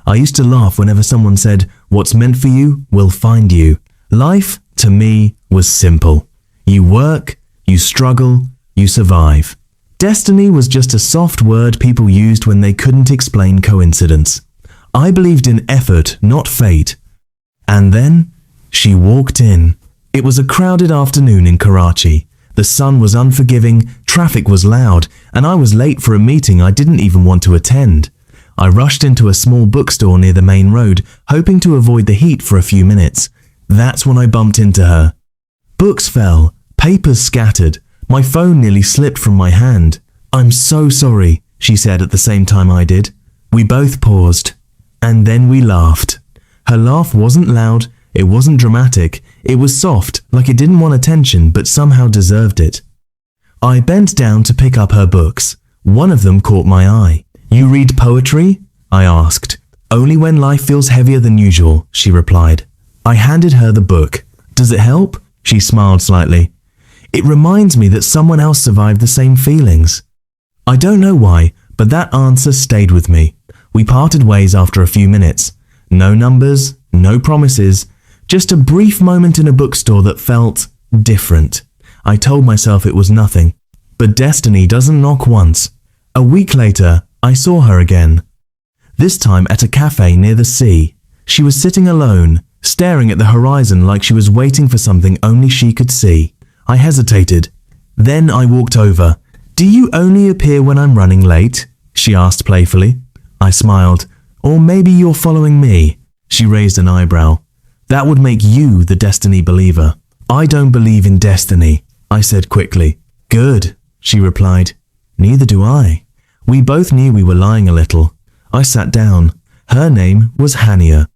I used to laugh whenever someone said, "What's meant for you will find you." Life, to me, was simple. You work, you struggle, you survive. Destiny was just a soft word people used when they couldn't explain coincidence. I believed in effort, not fate. And then, she walked in. It was a crowded afternoon in Karachi. The sun was unforgiving, traffic was loud, and I was late for a meeting I didn't even want to attend. I rushed into a small bookstore near the main road, hoping to avoid the heat for a few minutes. That's when I bumped into her. Books fell, papers scattered. My phone nearly slipped from my hand. "I'm so sorry," she said at the same time I did. We both paused, and then we laughed. Her laugh wasn't loud, it wasn't dramatic, it was soft, like it didn't want attention but somehow deserved it. I bent down to pick up her books. One of them caught my eye. "You read poetry?" I asked. "Only when life feels heavier than usual," she replied. I handed her the book. "Does it help?" She smiled slightly. "It reminds me that someone else survived the same feelings." I don't know why, but that answer stayed with me. We parted ways after a few minutes. No numbers, no promises, just a brief moment in a bookstore that felt different. I told myself it was nothing. But destiny doesn't knock once. A week later, I saw her again. This time at a cafe near the sea. She was sitting alone, staring at the horizon like she was waiting for something only she could see. I hesitated. Then I walked over. "Do you only appear when I'm running late?" she asked playfully. I smiled. "Or maybe you're following me?" She raised an eyebrow. "That would make you the destiny believer." "I don't believe in destiny," I said quickly. "Good," she replied. "Neither do I." We both knew we were lying a little. I sat down. Her name was Hania.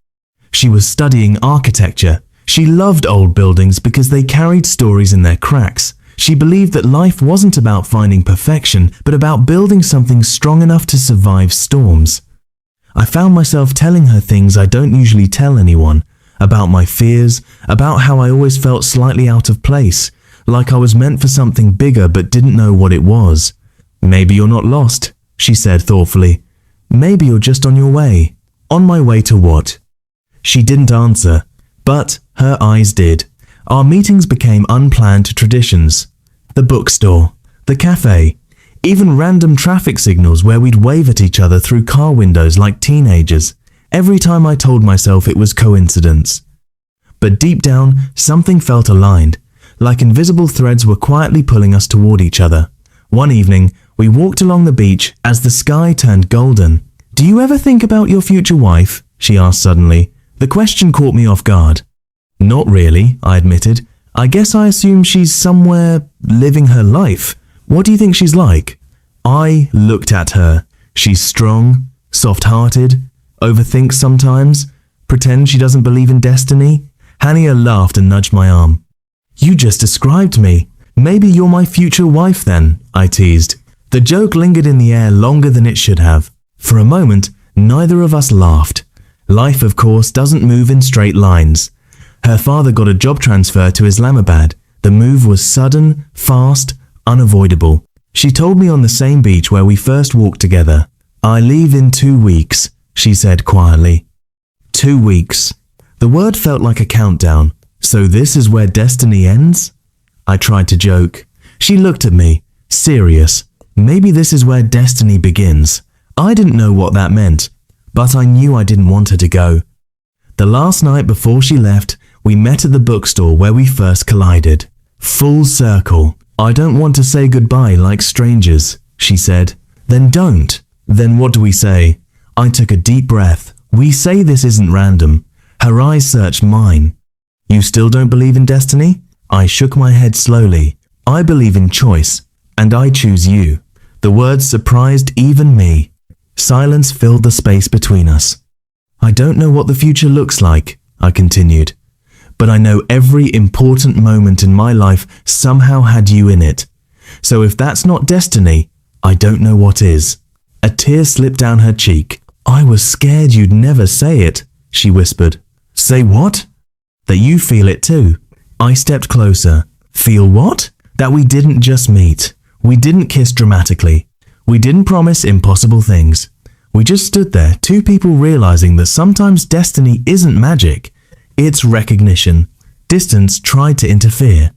She was studying architecture. She loved old buildings because they carried stories in their cracks. She believed that life wasn't about finding perfection, but about building something strong enough to survive storms. I found myself telling her things I don't usually tell anyone, about my fears, about how I always felt slightly out of place, like I was meant for something bigger but didn't know what it was. "Maybe you're not lost," she said thoughtfully. "Maybe you're just on your way." "On my way to what?" She didn't answer, but her eyes did. Our meetings became unplanned traditions. The bookstore, the cafe, even random traffic signals where we'd wave at each other through car windows like teenagers. Every time I told myself it was coincidence. But deep down, something felt aligned, like invisible threads were quietly pulling us toward each other. One evening, we walked along the beach as the sky turned golden. "Do you ever think about your future wife?" she asked suddenly. The question caught me off guard. "Not really," I admitted. "I guess I assume she's somewhere living her life. What do you think she's like?" I looked at her. She's strong, soft-hearted, overthinks sometimes, pretends she doesn't believe in destiny. Hania laughed and nudged my arm. "You just described me. Maybe you're my future wife then," I teased. The joke lingered in the air longer than it should have. For a moment, neither of us laughed. Life, of course, doesn't move in straight lines. Her father got a job transfer to Islamabad. The move was sudden, fast, unavoidable. She told me on the same beach where we first walked together. "I leave in 2 weeks, she said quietly. 2 weeks. The word felt like a countdown. So this is where destiny ends? I tried to joke. She looked at me, serious. Maybe this is where destiny begins. I didn't know what that meant, but I knew I didn't want her to go. The last night before she left, we met at the bookstore where we first collided. Full circle. "I don't want to say goodbye like strangers," she said. "Then don't." "Then what do we say?" I took a deep breath. "We say this isn't random." Her eyes searched mine. "You still don't believe in destiny?" I shook my head slowly. "I believe in choice, and I choose you." The words surprised even me. Silence filled the space between us. "I don't know what the future looks like," I continued, "but I know every important moment in my life somehow had you in it. So if that's not destiny, I don't know what is." A tear slipped down her cheek. "I was scared you'd never say it," she whispered. "Say what?" "That you feel it too." I stepped closer. "Feel what?" "That we didn't just meet. We didn't kiss dramatically. We didn't promise impossible things. We just stood there, two people realizing that sometimes destiny isn't magic, it's recognition. Distance tried to interfere.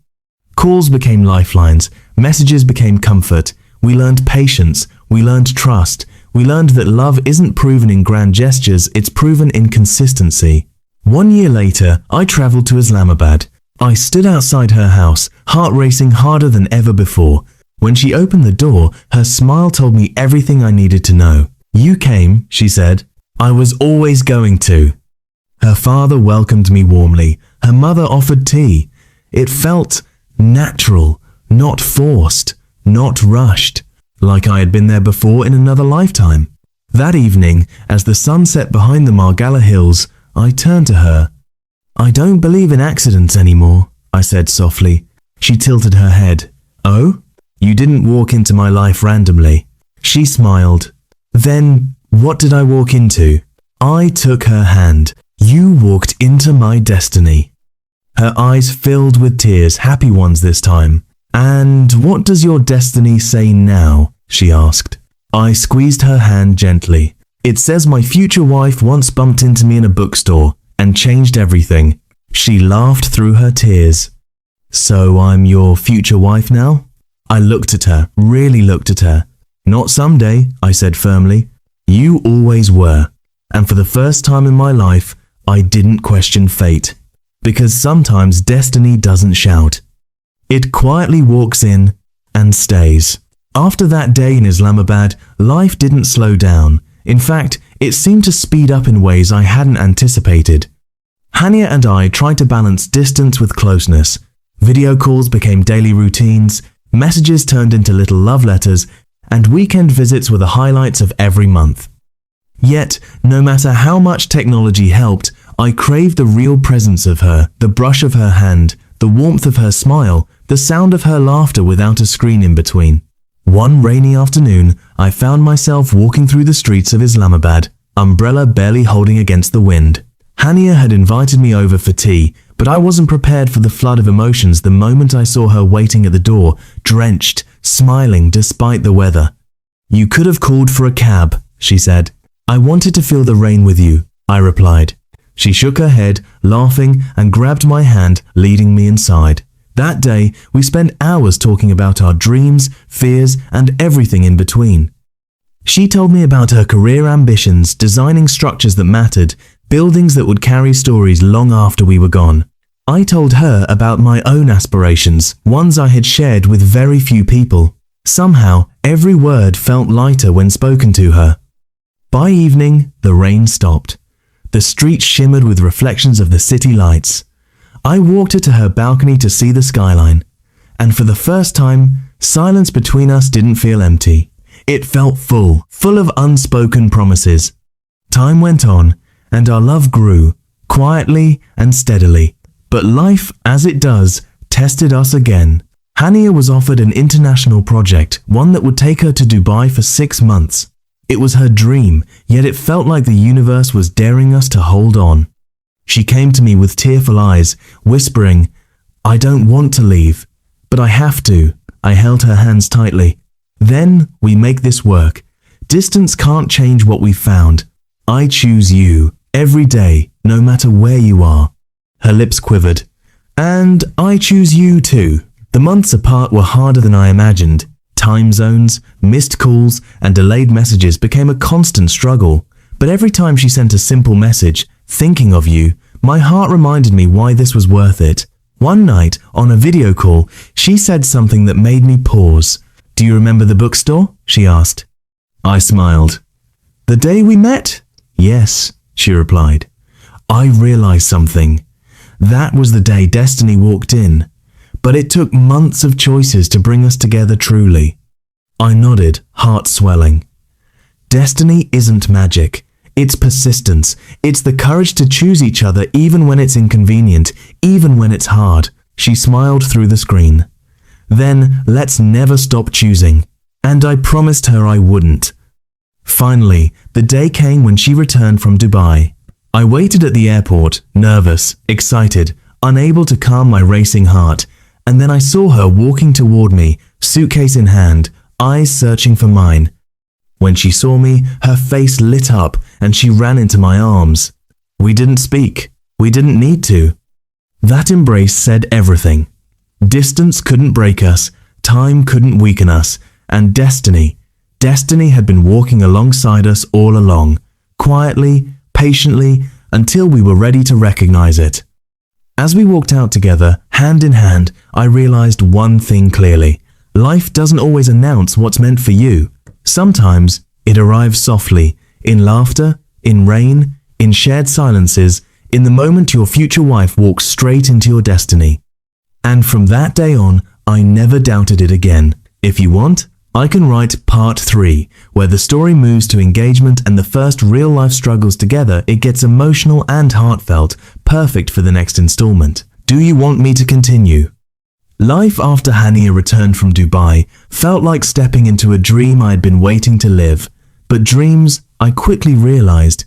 Calls became lifelines, messages became comfort. We learned patience, we learned trust, we learned that love isn't proven in grand gestures, it's proven in consistency. 1 year later, I traveled to Islamabad. I stood outside her house, heart racing harder than ever before. When she opened the door, her smile told me everything I needed to know. "You came," she said. "I was always going to." Her father welcomed me warmly. Her mother offered tea. It felt natural, not forced, not rushed, like I had been there before in another lifetime. That evening, as the sun set behind the Margalla Hills, I turned to her. "I don't believe in accidents anymore," I said softly. She tilted her head. "Oh? You didn't walk into my life randomly." She smiled. "Then, what did I walk into?" I took her hand. "You walked into my destiny." Her eyes filled with tears, happy ones this time. "And what does your destiny say now?" she asked. I squeezed her hand gently. "It says my future wife once bumped into me in a bookstore and changed everything." She laughed through her tears. "So I'm your future wife now?" I looked at her, really looked at her. "Not someday," I said firmly. "You always were." And for the first time in my life, I didn't question fate. Because sometimes destiny doesn't shout. It quietly walks in and stays. After that day in Islamabad, life didn't slow down. In fact, it seemed to speed up in ways I hadn't anticipated. Hania and I tried to balance distance with closeness. Video calls became daily routines, messages turned into little love letters, and weekend visits were the highlights of every month. Yet, no matter how much technology helped, I craved the real presence of her, the brush of her hand, the warmth of her smile, the sound of her laughter without a screen in between. One rainy afternoon, I found myself walking through the streets of Islamabad, umbrella barely holding against the wind. Hania had invited me over for tea, but I wasn't prepared for the flood of emotions the moment I saw her waiting at the door, drenched, smiling despite the weather. "You could have called for a cab," she said. "I wanted to feel the rain with you," I replied. She shook her head, laughing, and grabbed my hand, leading me inside. That day, we spent hours talking about our dreams, fears, and everything in between. She told me about her career ambitions, designing structures that mattered, buildings that would carry stories long after we were gone. I told her about my own aspirations, ones I had shared with very few people. Somehow, every word felt lighter when spoken to her. By evening, the rain stopped. The street shimmered with reflections of the city lights. I walked her to her balcony to see the skyline, and for the first time, silence between us didn't feel empty. It felt full of unspoken promises. Time went on, and our love grew, quietly and steadily. But life, as it does, tested us again. Hania was offered an international project, one that would take her to Dubai for 6 months. It was her dream, yet it felt like the universe was daring us to hold on. She came to me with tearful eyes, whispering, "I don't want to leave, but I have to." I held her hands tightly. "Then we make this work. Distance can't change what we've found. I choose you, every day, no matter where you are." Her lips quivered. "And I choose you too." The months apart were harder than I imagined. Time zones, missed calls, and delayed messages became a constant struggle. But every time she sent a simple message, "Thinking of you," my heart reminded me why this was worth it. One night, on a video call, she said something that made me pause. "Do you remember the bookstore?" she asked. I smiled. "The day we met?" "Yes," she replied. I realized something. That was the day destiny walked in. But it took months of choices to bring us together truly. I nodded, heart swelling. Destiny isn't magic. It's persistence. It's the courage to choose each other even when it's inconvenient, even when it's hard. She smiled through the screen. Then let's never stop choosing. And I promised her I wouldn't. Finally, the day came when she returned from Dubai. I waited at the airport, nervous, excited, unable to calm my racing heart. And then I saw her walking toward me, suitcase in hand, eyes searching for mine. When she saw me, her face lit up and she ran into my arms. We didn't speak. We didn't need to. That embrace said everything. Distance couldn't break us, time couldn't weaken us, and destiny had been walking alongside us all along, quietly, patiently, until we were ready to recognize it. As we walked out together, hand in hand, I realized one thing clearly. Life doesn't always announce what's meant for you. Sometimes it arrives softly, in laughter, in rain, in shared silences, in the moment your future wife walks straight into your destiny. And from that day on, I never doubted it again. If you want, I can write part 3, where the story moves to engagement and the first real-life struggles together. It gets emotional and heartfelt, perfect for the next installment. Do you want me to continue? Life after Hania returned from Dubai felt like stepping into a dream I had been waiting to live. But dreams, I quickly realized,